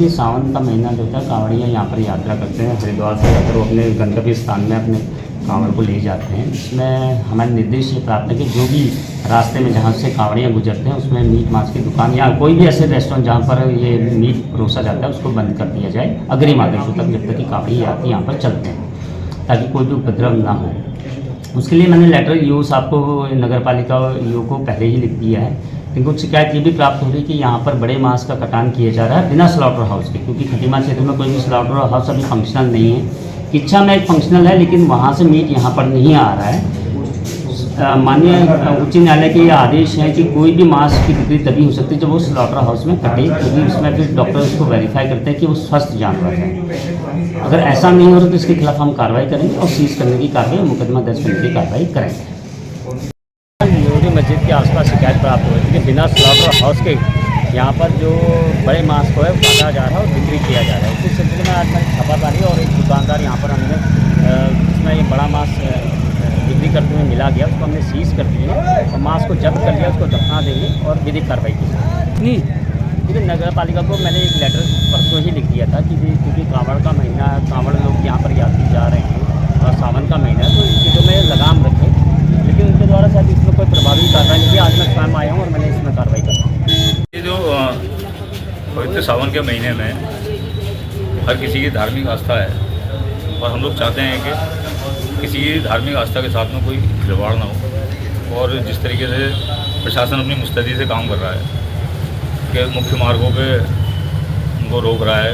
सावन का महीना जो था कांवड़ियाँ यहाँ पर यात्रा करते हैं, हरिद्वार से जाकर वो अपने गंतव्य स्थान में अपने कांवड़ को ले जाते हैं। इसमें हमारे निर्देश ये प्राप्त है कि जो भी रास्ते में जहाँ से कांवड़ियाँ गुजरते हैं उसमें मीट मांस की दुकान या कोई भी ऐसे रेस्टोरेंट जहाँ पर ये मीट परोसा जाता है उसको बंद कर दिया जाए अग्रिम आदेशों तक, जब तक कि कांवड़ी यात्री यहाँ पर चलते हैं, ताकि कोई भी उपद्रव ना हो। उसके लिए मैंने लेटर ईओ साहब को, नगर पालिका ईओ को पहले ही लिख दिया है। लेकिन कुछ शिकायत ये भी प्राप्त हो रही है कि यहाँ पर बड़े मांस का कटान किया जा रहा है बिना स्लॉटर हाउस के, क्योंकि खटीमा क्षेत्र में कोई भी स्लॉटर हाउस अभी फंक्शनल नहीं है। किच्छा में एक फंक्शनल है, लेकिन वहाँ से मीट यहाँ पर नहीं आ रहा है। माननीय उच्च न्यायालय के ये आदेश है कि कोई भी मांस की बिक्री तभी हो सकती है जब वो स्लॉटर हाउस में कटे, क्योंकि उसमें फिर डॉक्टर उसको वेरीफाई करते हैं कि वो स्वस्थ जानवर है। अगर ऐसा नहीं हो रहा तो इसके खिलाफ हम कार्रवाई करेंगे और सीज करने की कार्रवाई, मुकदमा दर्ज करने की कार्रवाई करेंगे। नूरी मस्जिद के आसपास शिकायत प्राप्त हुई थी कि बिना स्लॉटर हाउस के यहाँ पर जो बड़े मांस को है काटा जा रहा है और बिक्री किया जा रहा है। इस सिलसिले में आज मैंने छापामारी और एक दुकानदार यहाँ पर हमने जिसमें ये बड़ा मांस बिक्री करते हुए मिला गया, उसको हमने सीज कर दिए और मांस को जब्त कर लिया, उसको दफना देंगे और विधिक कार्रवाई की जाएगी। क्योंकि नगर पालिका को मैंने एक लेटर परसों ही लिख दिया था कि क्योंकि कांवड़ का महीना है, कांवड़ लोग यहाँ पर यात्री जा रहे हैं और सावन का महीना है, तो इन चीज़ों में लगाम रखें। लेकिन उनके द्वारा शायद इसमें कोई प्रभावी कार्रवाई नहीं की। आज मैं स्वयं आया हूँ और मैंने इसमें कार्रवाई कर दी। ये जो पवित्र सावन के महीने में हर किसी की धार्मिक आस्था है और हम लोग चाहते हैं कि किसी की धार्मिक आस्था के साथ में कोई खिलवाड़ ना हो। और जिस तरीके से प्रशासन अपनी मुस्तैदी से काम कर रहा है कि मुख्य मार्गों पे उनको रोक रहा है,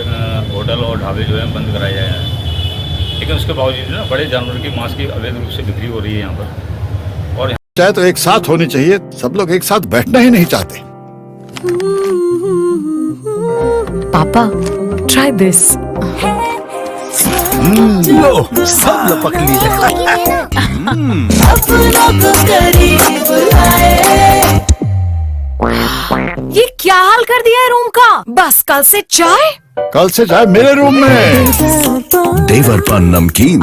होटल और ढाबे जो है बंद कराए जाए हैं, लेकिन उसके बावजूद ना बड़े जानवर की मांस की अवैध रूप से बिक्री हो रही है यहाँ पर। और चाहे तो एक साथ होनी चाहिए, सब लोग एक साथ बैठना ही नहीं चाहते। पापा, try this. लो सब लपक लिए। ये क्या हाल कर दिया है रूम का? बस कल से चाय कल से चाय मेरे रूम में। देवर पान नमकीन।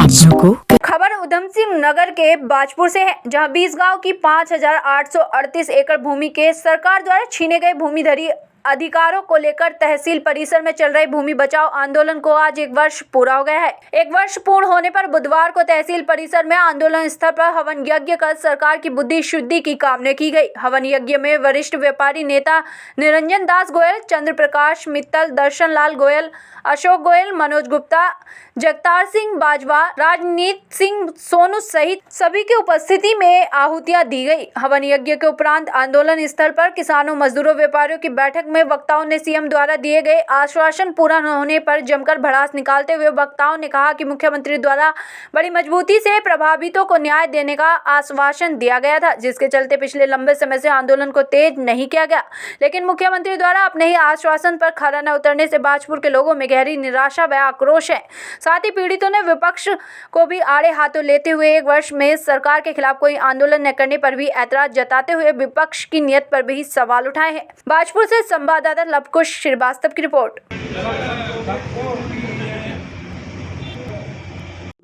खबर उधम सिंह नगर के बाजपुर से है, जहां 20 गांव की 5,838 एकड़ भूमि के सरकार द्वारा छीने गए भूमिधरी अधिकारों को लेकर तहसील परिसर में चल रहे भूमि बचाओ आंदोलन को आज 1 वर्ष पूरा हो गया है। 1 वर्ष पूर्ण होने पर बुधवार को तहसील परिसर में आंदोलन स्थल पर हवन यज्ञ कर सरकार की बुद्धि शुद्धि की कामना की गई। हवन यज्ञ में वरिष्ठ व्यापारी नेता निरंजन दास गोयल, चंद्र प्रकाश मित्तल, दर्शन लाल गोयल, अशोक गोयल, मनोज गुप्ता, जगतार सिंह बाजवा, राजनीत सिंह सोनू सहित सभी की उपस्थिति में आहुतियां दी गई। हवन यज्ञ के उपरांत आंदोलन स्थल पर किसानों, मजदूरों, व्यापारियों की बैठक में वक्ताओं ने सीएम द्वारा दिए गए आश्वासन पूरा न होने पर जमकर भड़ास निकालते हुए वक्ताओं ने कहा कि मुख्यमंत्री द्वारा बड़ी मजबूती से प्रभावितों को न्याय देने का आश्वासन दिया गया था, जिसके चलते पिछले लंबे समय से आंदोलन को तेज नहीं किया गया। लेकिन मुख्यमंत्री द्वारा अपने ही आश्वासन पर खरा न उतरने से बाजपुर के लोगों में गहरी निराशा व आक्रोश है। साथ ही पीड़ितों ने विपक्ष को भी आड़े हाथों लेते हुए 1 वर्ष में सरकार के खिलाफ कोई आंदोलन न करने पर भी ऐतराज जताते हुए विपक्ष की नीयत पर भी सवाल उठाए हैं। बाजपुर से संवाददाता लवकुश श्रीवास्तव की रिपोर्ट।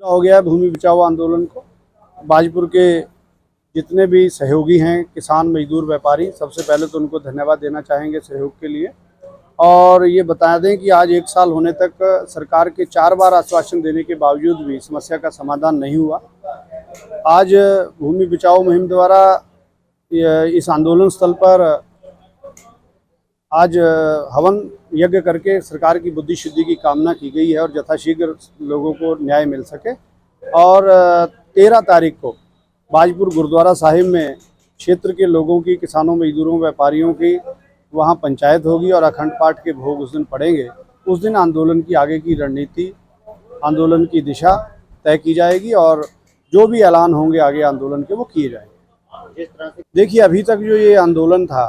हो गया भूमि बचाओ आंदोलन को। बाजपुर के जितने भी सहयोगी हैं, किसान, मजदूर, व्यापारी, सबसे पहले तो उनको धन्यवाद देना चाहेंगे सहयोग के लिए। और ये बता दें कि आज 1 साल होने तक सरकार के 4 बार आश्वासन देने के बावजूद भी समस्या का समाधान नहीं हुआ। आज भूमि बचाओ मुहिम द्वारा इस आंदोलन स्थल पर आज हवन यज्ञ करके सरकार की बुद्धि शुद्धि की कामना की गई है और यथाशीघ्र लोगों को न्याय मिल सके। और 13 तारीख को बाजपुर गुरुद्वारा साहिब में क्षेत्र के लोगों की, किसानों, मजदूरों, व्यापारियों की वहाँ पंचायत होगी और अखंड पाठ के भोग उस दिन पड़ेंगे। उस दिन आंदोलन की आगे की रणनीति, आंदोलन की दिशा तय की जाएगी और जो भी ऐलान होंगे आगे आंदोलन के वो किए जाएंगे। देखिए, अभी तक जो ये आंदोलन था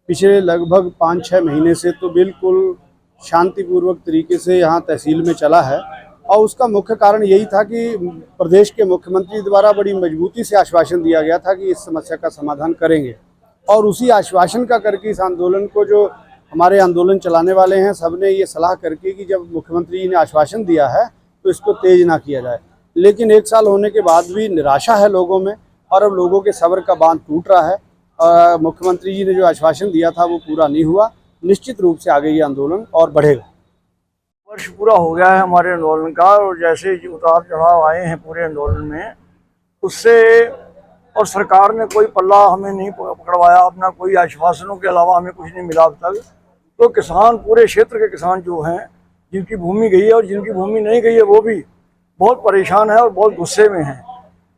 पिछले लगभग 5-6 महीने से तो बिल्कुल शांतिपूर्वक तरीके से यहाँ तहसील में चला है और उसका मुख्य कारण यही था कि प्रदेश के मुख्यमंत्री द्वारा बड़ी मजबूती से आश्वासन दिया गया था कि इस समस्या का समाधान करेंगे। और उसी आश्वासन का करके इस आंदोलन को, जो हमारे आंदोलन चलाने वाले हैं, सबने ये सलाह करके कि जब मुख्यमंत्री जी ने आश्वासन दिया है तो इसको तेज ना किया जाए। लेकिन 1 साल होने के बाद भी निराशा है लोगों में और अब लोगों के सब्र का बांध टूट रहा है। मुख्यमंत्री जी ने जो आश्वासन दिया था वो पूरा नहीं हुआ। निश्चित रूप से आगे ये आंदोलन और बढ़ेगा। वर्ष पूरा हो गया है हमारे आंदोलन का और जैसे उतार चढ़ाव आए हैं पूरे आंदोलन में, उससे और सरकार ने कोई पल्ला हमें नहीं पकड़वाया, अपना कोई आश्वासनों के अलावा हमें कुछ नहीं मिला अब तक। तो किसान, पूरे क्षेत्र के किसान जो हैं, जिनकी भूमि गई है और जिनकी भूमि नहीं गई है, वो भी बहुत परेशान है और बहुत गुस्से में हैं।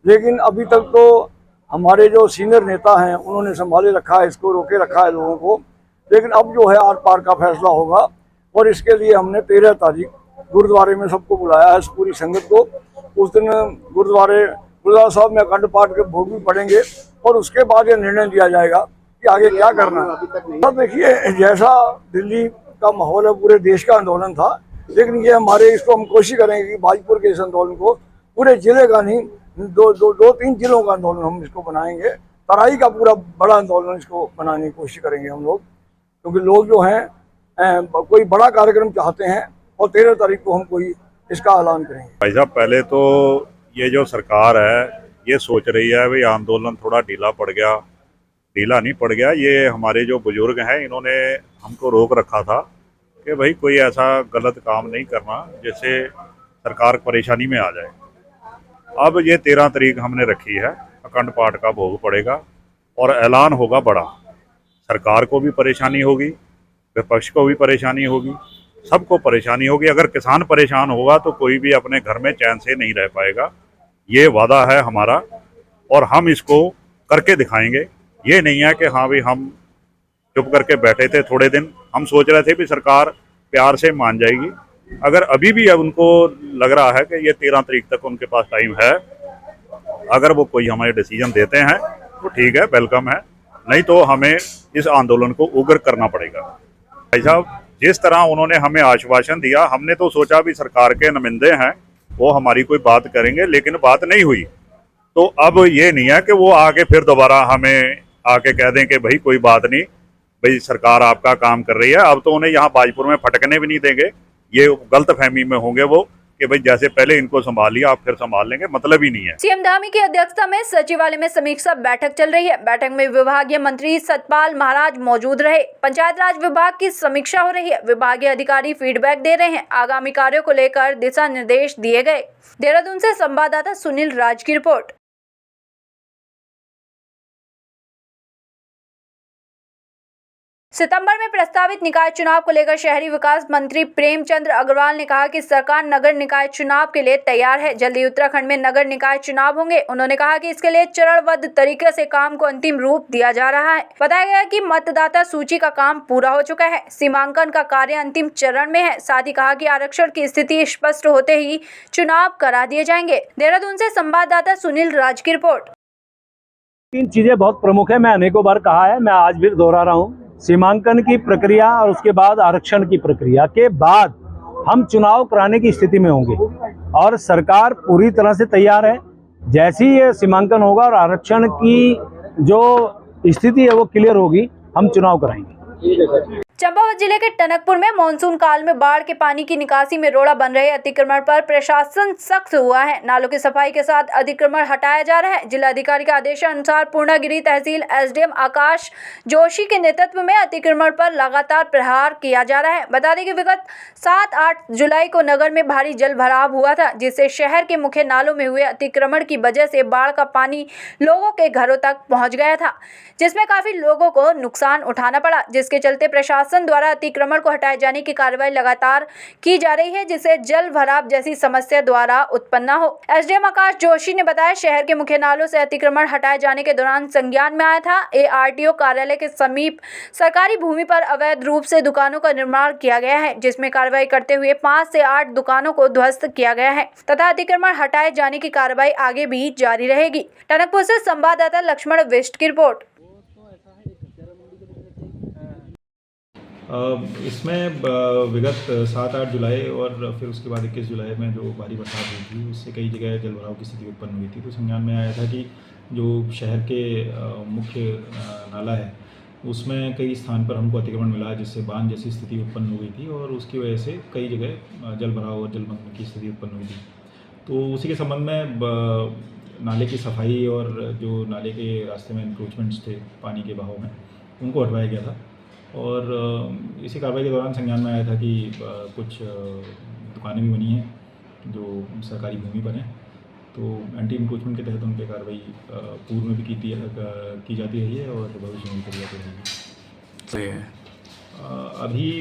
लेकिन अभी तक तो हमारे जो सीनियर नेता हैं उन्होंने संभाले रखा है, इसको रोके रखा है लोगों को। लेकिन अब जो है आर पार का फैसला होगा और इसके लिए हमने 13 तारीख गुरुद्वारे में सबको बुलाया है, इस पूरी संगत को। उस दिन गुरुद्वारा साहब में अखंड पाठ के भोग भी पड़ेंगे और उसके बाद ये निर्णय लिया जाएगा कि आगे क्या करना है। तो देखिए, जैसा दिल्ली का माहौल है, पूरे देश का आंदोलन था, लेकिन ये हमारे, इसको हम कोशिश करेंगे कि बाजपुर के इस आंदोलन को पूरे जिले का नहीं, 2-3 जिलों का आंदोलन हम इसको बनाएंगे। तराई का पूरा बड़ा आंदोलन इसको बनाने की कोशिश करेंगे हम लोग, क्योंकि लोग जो हैं कोई बड़ा कार्यक्रम चाहते हैं और 13 तारीख को हम कोई इसका ऐलान करेंगे। भाई साहब, पहले तो ये जो सरकार है ये सोच रही है भाई आंदोलन थोड़ा ढीला पड़ गया, ढीला नहीं पड़ गया। ये हमारे जो बुजुर्ग हैं इन्होंने हमको रोक रखा था कि भाई कोई ऐसा गलत काम नहीं करना जिससे सरकार परेशानी में आ जाए। अब ये 13 तारीख हमने रखी है, अखंड पाठ का भोग पड़ेगा और ऐलान होगा बड़ा। सरकार को भी परेशानी होगी, विपक्ष को भी परेशानी होगी, सबको परेशानी होगी। अगर किसान परेशान होगा तो कोई भी अपने घर में चैन से नहीं रह पाएगा। ये वादा है हमारा और हम इसको करके दिखाएंगे। ये नहीं है कि हाँ भाई हम चुप करके बैठे थे थोड़े दिन, हम सोच रहे थे कि सरकार प्यार से मान जाएगी। अगर अभी भी अब उनको लग रहा है कि ये 13 तारीख तक उनके पास टाइम है, अगर वो कोई हमारे डिसीजन देते हैं तो ठीक है, वेलकम है, नहीं तो हमें इस आंदोलन को उग्र करना पड़ेगा। भाई साहब, जिस तरह उन्होंने हमें आश्वासन दिया, हमने तो सोचा भी सरकार के नुमाइंदे हैं, वो हमारी कोई बात करेंगे, लेकिन बात नहीं हुई। तो अब ये नहीं है कि वो आके फिर दोबारा हमें आके कह दें कि भाई कोई बात नहीं, भाई सरकार आपका काम कर रही है। अब तो उन्हें यहाँ बाजपुर में फटकने भी नहीं देंगे, ये गलत फहमी में होंगे वो कि भाई जैसे पहले इनको संभाल लिया आप फिर संभाल लेंगे, मतलब ही नहीं है। सीएम धामी की अध्यक्षता में सचिवालय में समीक्षा बैठक चल रही है। बैठक में विभागीय मंत्री सतपाल महाराज मौजूद रहे। पंचायत राज विभाग की समीक्षा हो रही है। विभागीय अधिकारी फीडबैक दे रहे हैं। आगामी कार्यों को लेकर दिशा निर्देश दिए गए। देहरादून से संवाददाता सुनील राज की रिपोर्ट। सितंबर में प्रस्तावित निकाय चुनाव को लेकर शहरी विकास मंत्री प्रेमचंद्र अग्रवाल ने कहा कि सरकार नगर निकाय चुनाव के लिए तैयार है। जल्दी उत्तराखंड में नगर निकाय चुनाव होंगे। उन्होंने कहा कि इसके लिए चरणबद्ध तरीके से काम को अंतिम रूप दिया जा रहा है। बताया गया कि मतदाता सूची का काम पूरा हो चुका है। सीमांकन का कार्य अंतिम चरण में है। साथ ही कहा कि आरक्षण की स्थिति स्पष्ट होते ही चुनाव करा दिए जाएंगे। देहरादून से संवाददाता सुनील राज की रिपोर्ट। 3 चीजें बहुत प्रमुख है। मैं अनेकों बार कहा है, मैं आज भी दोहरा रहा हूँ। सीमांकन की प्रक्रिया और उसके बाद आरक्षण की प्रक्रिया के बाद हम चुनाव कराने की स्थिति में होंगे और सरकार पूरी तरह से तैयार है। जैसे ही ये सीमांकन होगा और आरक्षण की जो स्थिति है वो क्लियर होगी, हम चुनाव कराएंगे। चंपावत जिले के टनकपुर में मानसून काल में बाढ़ के पानी की निकासी में रोड़ा बन रहे अतिक्रमण पर प्रशासन सख्त हुआ है। नालों की सफाई के साथ अतिक्रमण हटाया जा रहा है। जिलाधिकारी के आदेशानुसार पूर्णागिरी तहसील एसडीएम आकाश जोशी के नेतृत्व में अतिक्रमण पर लगातार प्रहार किया जा रहा है। बता दें कि विगत 7-8 जुलाई को नगर में भारी जल भराव हुआ था, जिससे शहर के मुख्य नालों में हुए अतिक्रमण की वजह से बाढ़ का पानी लोगों के घरों तक पहुँच गया था, जिसमें काफी लोगों को नुकसान उठाना पड़ा, जिसके चलते प्रशासन द्वारा अतिक्रमण को हटाए जाने की कार्रवाई लगातार की जा रही है, जिससे जल भराव जैसी समस्या द्वारा उत्पन्न हो। एसडीएम आकाश जोशी ने बताया, शहर के मुख्य नालों से अतिक्रमण हटाए जाने के दौरान संज्ञान में आया था। एआरटीओ कार्यालय के समीप सरकारी भूमि पर अवैध रूप से दुकानों का निर्माण किया गया है, जिसमें कार्रवाई करते हुए 5 से 8 दुकानों को ध्वस्त किया गया है तथा अतिक्रमण हटाए जाने की कार्रवाई आगे भी जारी रहेगी। टनकपुर से संवाददाता लक्ष्मण विष्ट की रिपोर्ट। इसमें विगत 7-8 जुलाई और फिर उसके बाद 21 जुलाई में जो भारी बरसात हुई थी, उससे कई जगह जल भराव की स्थिति उत्पन्न हुई थी। तो संज्ञान में आया था कि जो शहर के मुख्य नाला है उसमें कई स्थान पर हमको अतिक्रमण मिला, जिससे बांध जैसी स्थिति उत्पन्न हो गई थी और उसकी वजह से कई जगह जल भराव और जलमग्न की स्थिति उत्पन्न हुई थी। तो उसी के संबंध में नाले की सफाई और जो नाले के रास्ते में इंक्रोचमेंट्स थे पानी के बहाव में, उनको हटवाया गया था। और इसी कार्रवाई के दौरान संज्ञान में आया था कि कुछ दुकानें भी बनी हैं जो सरकारी भूमि पर हैं, तो एंटी इंक्रोचमेंट के तहत उन पर कार्रवाई पूर्व में भी की जाती रही है और भविष्य में भी की जाती रहेगी। अभी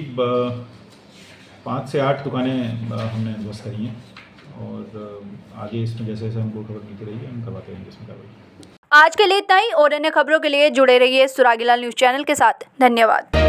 5 से 8 दुकानें हमने ध्वस्त करी हैं और आगे इसमें जैसे जैसे हमको खबर मिलती रही है हम करवाते रहेंगे इसमें कार्रवाई। आज के लिए इतना ही और अन्य खबरों के लिए जुड़े रहिए सुरागीलाल न्यूज़ चैनल के साथ। धन्यवाद।